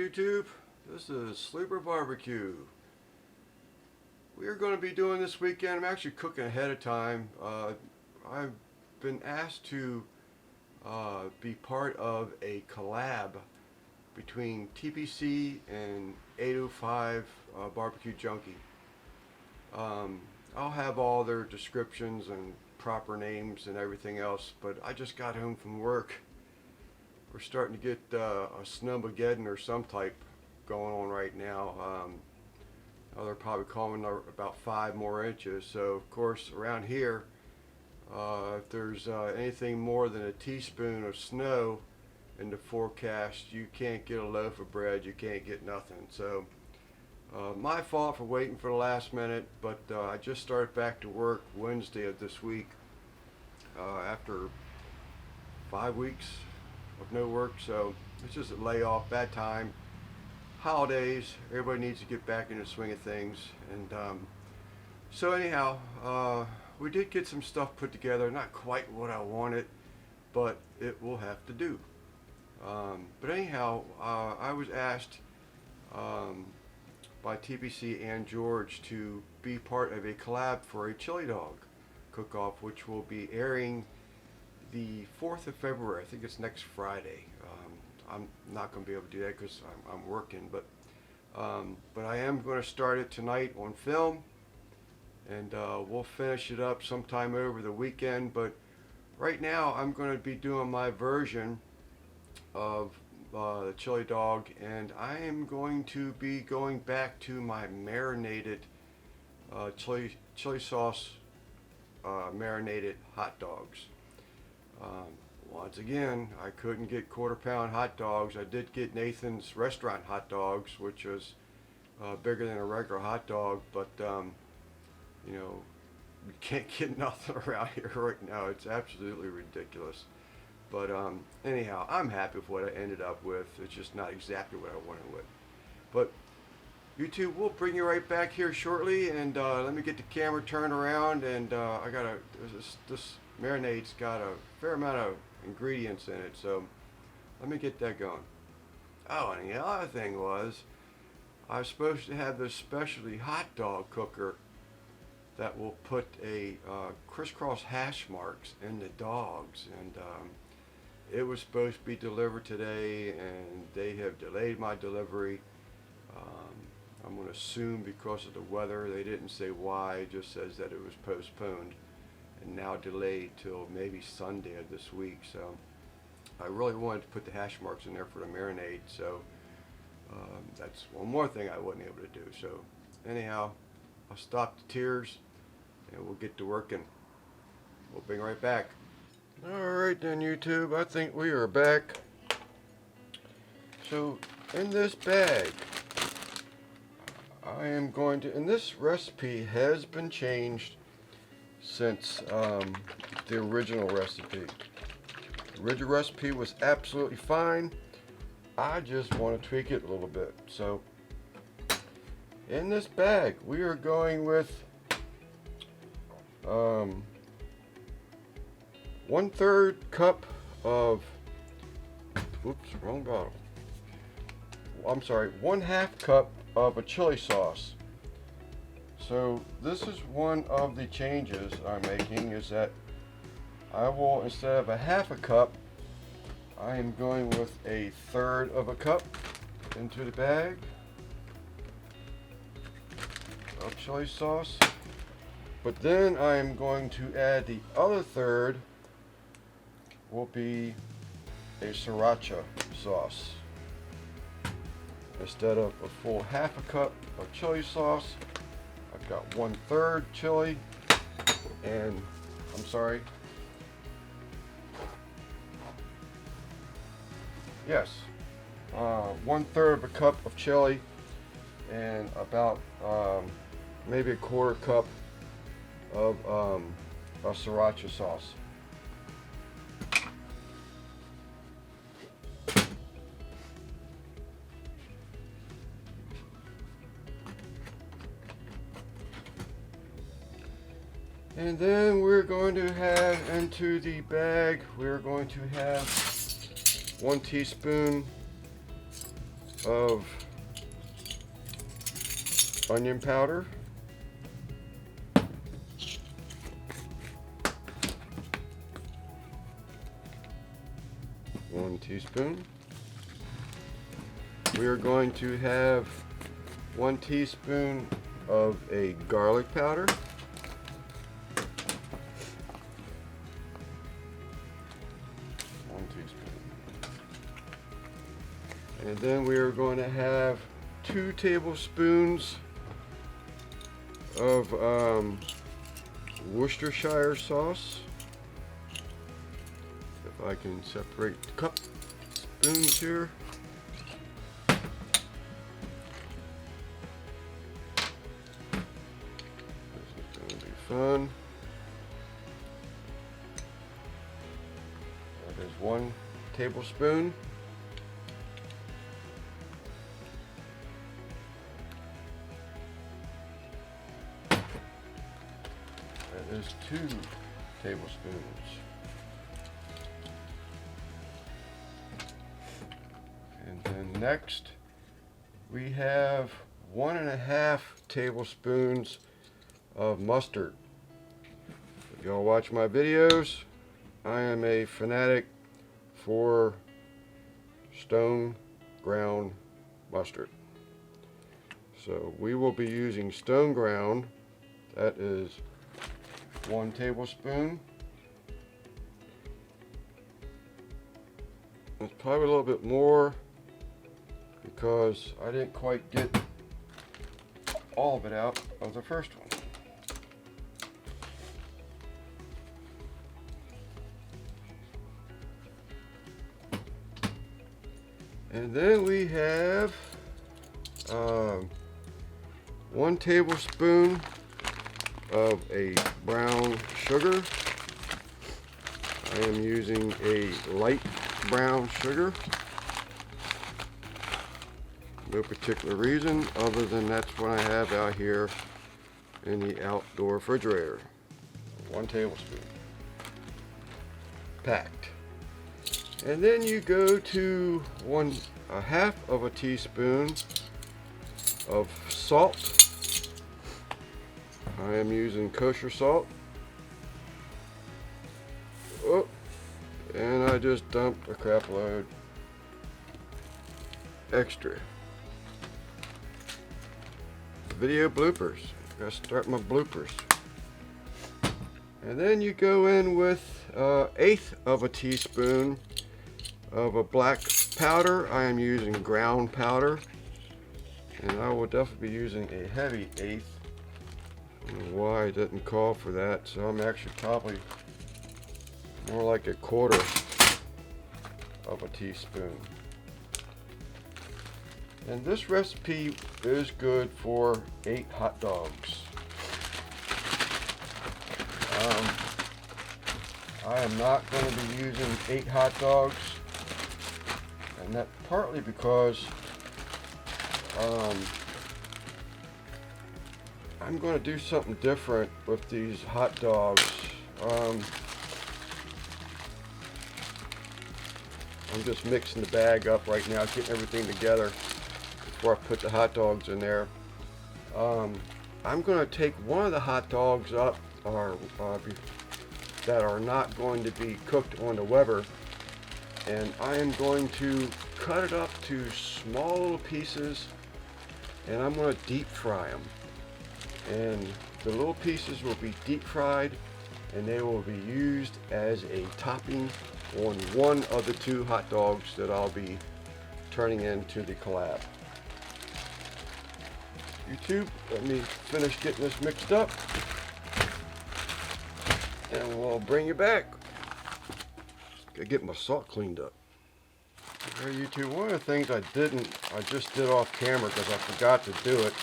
YouTube? This is sleeperbbq. We are going to be doing this weekend. I'm actually cooking ahead of time. I've been asked to be part of a collab between TPC and 805 Barbecue Junkie. I'll have all their descriptions and proper names and everything else, but I just got home from work. We're starting to get a snowmageddon or some type going on right now. They're probably calling about 5 more inches. So of course around here, if there's anything more than a teaspoon of snow in the forecast, you can't get a loaf of bread, you can't get nothing. So my fault for waiting for the last minute, but I just started back to work Wednesday of this week after 5 weeks of no work. So it's just a layoff, bad time, holidays, everybody needs to get back in the swing of things. And so anyhow, we did get some stuff put together, not quite what I wanted, but it will have to do. But anyhow, I was asked by TPC and George to be part of a collab for a chili dog cook-off, which will be airing the 4th of February. I think it's next Friday. I'm not going to be able to do that because I'm working, but I am going to start it tonight on film, and we'll finish it up sometime over the weekend. But right now I'm going to be doing my version of the chili dog, and I am going to be going back to my marinated chili sauce marinated hot dogs. Once again, I couldn't get quarter-pound hot dogs. I did get Nathen's restaurant hot dogs, which was bigger than a regular hot dog, but you know, you can't get nothing around here right now. It's absolutely ridiculous. But anyhow, I'm happy with what I ended up with. It's just not exactly what I wanted with. But YouTube, we'll bring you right back here shortly, and let me get the camera turned around. And I got this marinade's got a fair amount of ingredients in it, so let me get that going. Oh, and the other thing was, I was supposed to have this specialty hot dog cooker that will put a crisscross hash marks in the dogs, and it was supposed to be delivered today, and they have delayed my delivery. I'm going to assume because of the weather. They didn't say why, it just says that it was postponed and now delayed till maybe Sunday of this week. So I really wanted to put the hash marks in there for the marinade, so that's one more thing I wasn't able to do. So anyhow, I'll stop the tears and we'll get to working. We'll bring right back. Alright then, YouTube, I think we are back. So in this bag, I am going to, and this recipe has been changed since the original recipe. The original recipe was absolutely fine. I just want to tweak it a little bit. So in this bag, we are going with 1/3 cup of, oops, wrong bottle. I'm sorry, 1/2 cup of a chili sauce. So this is one of the changes I'm making, is that I will, instead of a 1/2 cup, I am going with 1/3 of a cup into the bag of chili sauce. But then I am going to add the other third, will be a sriracha sauce. Instead of a full 1/2 cup of chili sauce, I've got 1/3 chili, and I'm sorry, yes, 1/3 of a cup of chili, and about maybe a 1/4 cup of sriracha sauce. And then we're going to have into the bag, we're going to have 1 teaspoon of onion powder. 1 teaspoon. We are going to have 1 teaspoon of a garlic powder. 1 teaspoon. And then we are going to have 2 tablespoons of Worcestershire sauce. If I can separate the cup spoons here. This is going to be fun. That is 1 tablespoon. That is 2 tablespoons. And then next we have 1.5 tablespoons of mustard. If y'all watch my videos, I am a fanatic for stone ground mustard. So we will be using stone ground. That is 1 tablespoon. It's probably a little bit more because I didn't quite get all of it out of the first one. And then we have 1 tablespoon of a brown sugar. I am using a light brown sugar. No particular reason other than that's what I have out here in the outdoor refrigerator. 1 tablespoon. Packed. And then you go to 1/2 teaspoon of salt. I am using kosher salt. Oh, and I just dumped a crap load extra. Video bloopers. Gotta start my bloopers. And then you go in with 1/8 teaspoon of a black powder. I am using ground powder, and I will definitely be using a heavy 1/8. I don't know why I didn't call for that, so I'm actually probably more like 1/4 teaspoon. And this recipe is good for 8 hot dogs. I am not going to be using 8 hot dogs, and that partly because I'm going to do something different with these hot dogs. I'm just mixing the bag up right now, getting everything together before I put the hot dogs in there. I'm going to take one of the hot dogs up that are not going to be cooked on the Weber, and I am going to cut it up to small little pieces, and I'm going to deep fry them. And the little pieces will be deep fried, and they will be used as a topping on one of the 2 hot dogs that I'll be turning into the collab. YouTube, let me finish getting this mixed up, and we'll bring you back. Gotta get my salt cleaned up. Alright, YouTube, one of the things I just did off camera because I forgot to do it,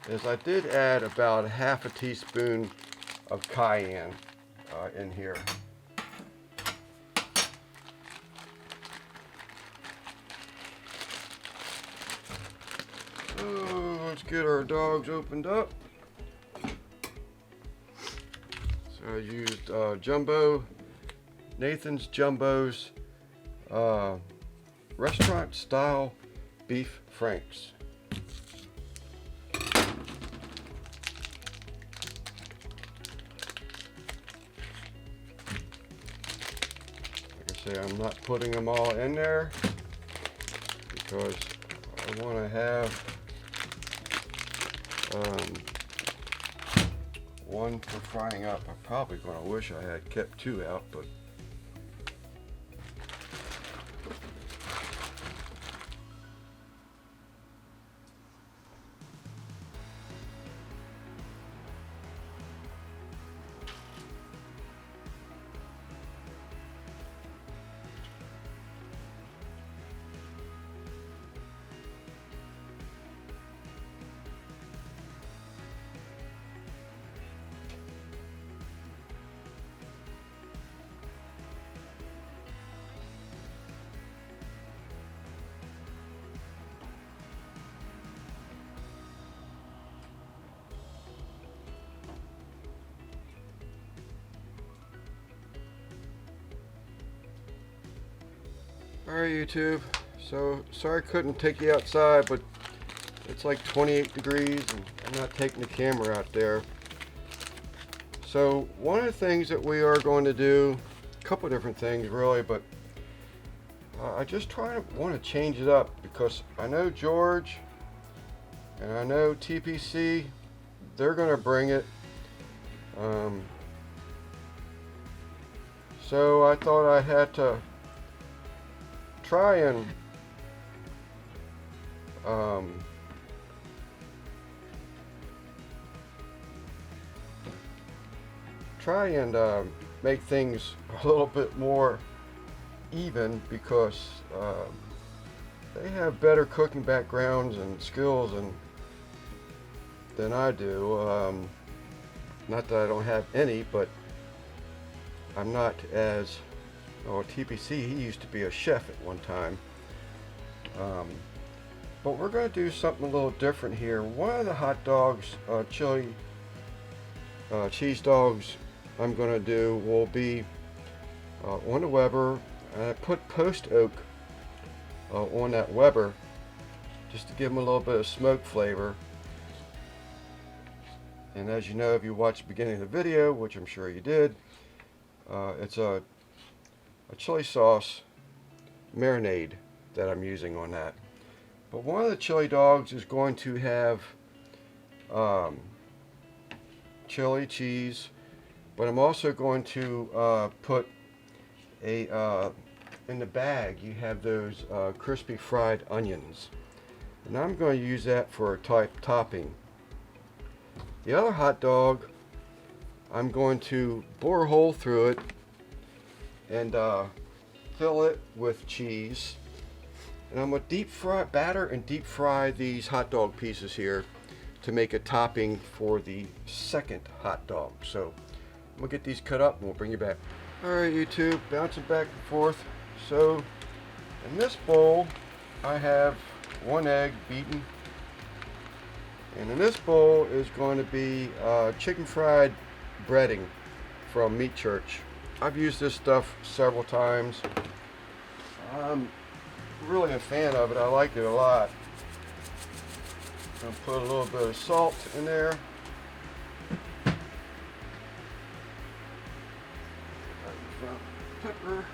is I did add about 1/2 teaspoon of cayenne in here. So let's get our dogs opened up. So I used Nathen's Jumbo's restaurant style beef franks. I'm not putting them all in there because I want to have one for frying up. I'm probably going to wish I had kept two out, but alright YouTube, so sorry I couldn't take you outside, but it's like 28 degrees and I'm not taking the camera out there. So one of the things that we are going to do, a couple different things really, but I just want to change it up because I know George and I know TPC, they're going to bring it. So I thought I had to try and make things a little bit more even because they have better cooking backgrounds and skills than I do. Not that I don't have any, but I'm not as TPC, he used to be a chef at one time. But we're going to do something a little different here. One of the hot dogs, chili cheese dogs I'm going to do will be on the Weber. I put post oak on that Weber just to give them a little bit of smoke flavor. And as you know, if you watched the beginning of the video, which I'm sure you did, it's a chili sauce marinade that I'm using on that. But one of the chili dogs is going to have chili cheese, but I'm also going to put in the bag you have those crispy fried onions, and I'm going to use that for a topping. The other hot dog, I'm going to bore a hole through it and fill it with cheese, and I'm going to batter and deep fry these hot dog pieces here to make a topping for the second hot dog. So I'm going to get these cut up and we'll bring you back. Alright YouTube, bouncing back and forth. So in this bowl I have one egg beaten, and in this bowl is going to be chicken fried breading from Meat Church. I've used this stuff several times. I'm really a fan of it. I like it a lot. I'll put a little bit of salt in there. Pepper.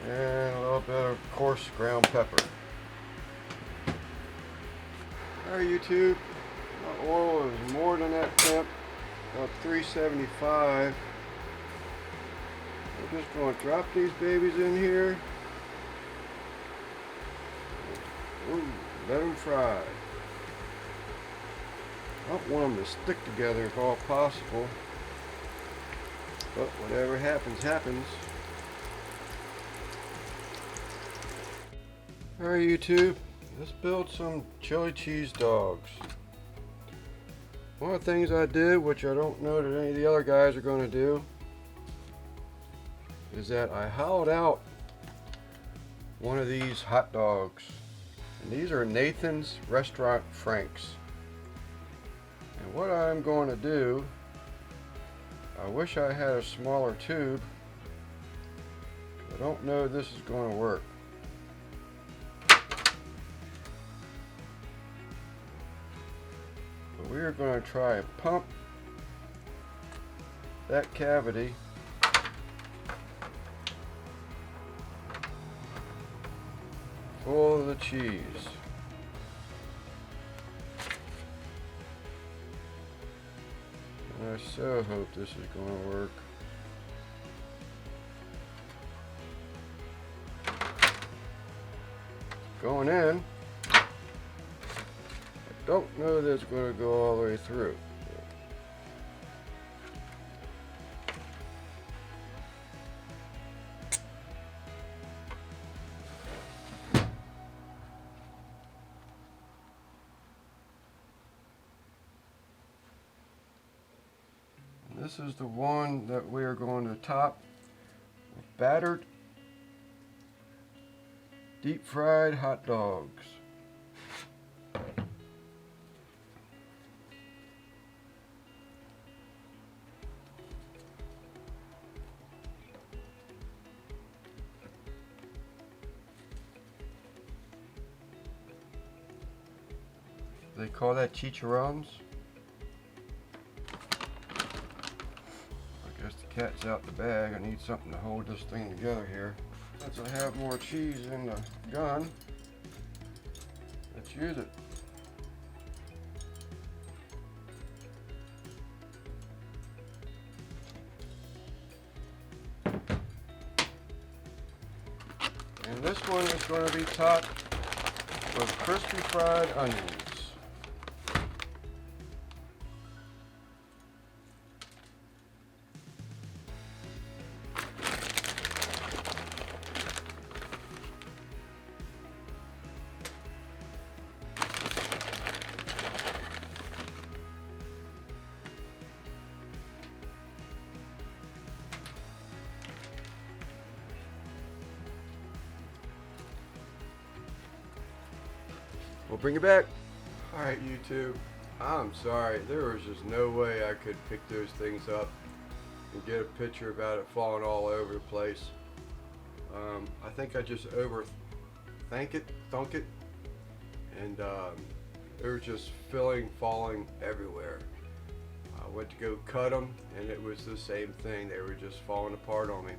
And a little bit of coarse ground pepper. Alright YouTube, my oil is more than that temp, about 375. We're just going to drop these babies in here. Ooh, let them fry. I don't want them to stick together if all possible, but whatever happens, happens. Alright YouTube, let's build some chili cheese dogs. One of the things I did, which I don't know that any of the other guys are going to do, is that I hollowed out one of these hot dogs. And these are Nathen's Restaurant Franks. And what I'm going to do, I wish I had a smaller tube. I don't know if this is going to work. we're going to try and pump that cavity full of the cheese. And I so hope this is going to work. Going in. I don't know that it's going to go all the way through. This is the one that we are going to top with battered deep fried hot dogs. They call that chicharrones. I guess the cat's out the bag. I need something to hold this thing together here. Since I have more cheese in the gun, let's use it. And this one is going to be topped with crispy fried onions. We'll bring it back. Alright, YouTube. I'm sorry. There was just no way I could pick those things up and get a picture about it falling all over the place. I think I just thunk it, and it was just falling everywhere. I went to go cut them, and it was the same thing. They were just falling apart on me.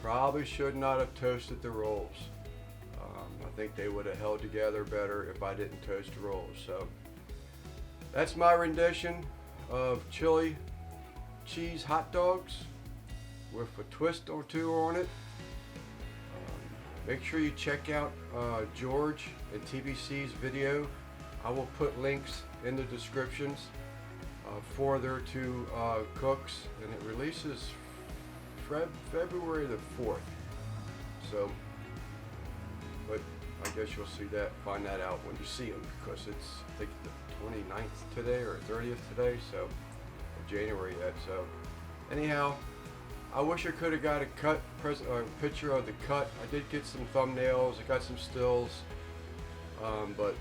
Probably should not have toasted the rolls. I think they would have held together better if I didn't toast the rolls. So that's my rendition of chili cheese hot dogs with a twist or two on it. Make sure you check out George and TBC's video. I will put links in the descriptions for their two cooks, and it releases February the 4th. So, but I guess you'll find that out when you see them, because it's, I think, the 29th today or 30th today, so of January yet. So anyhow, I wish I could have got a picture of the cut. I did get some thumbnails, I got some stills, but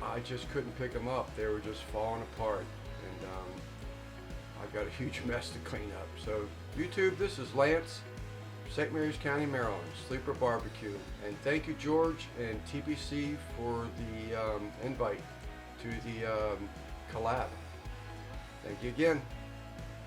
I just couldn't pick them up. They were just falling apart, and I've got a huge mess to clean up. So YouTube, this is Lance, St. Mary's County, Maryland, sleeperbbq, and thank you George and TBC for the invite to the collab. Thank you again.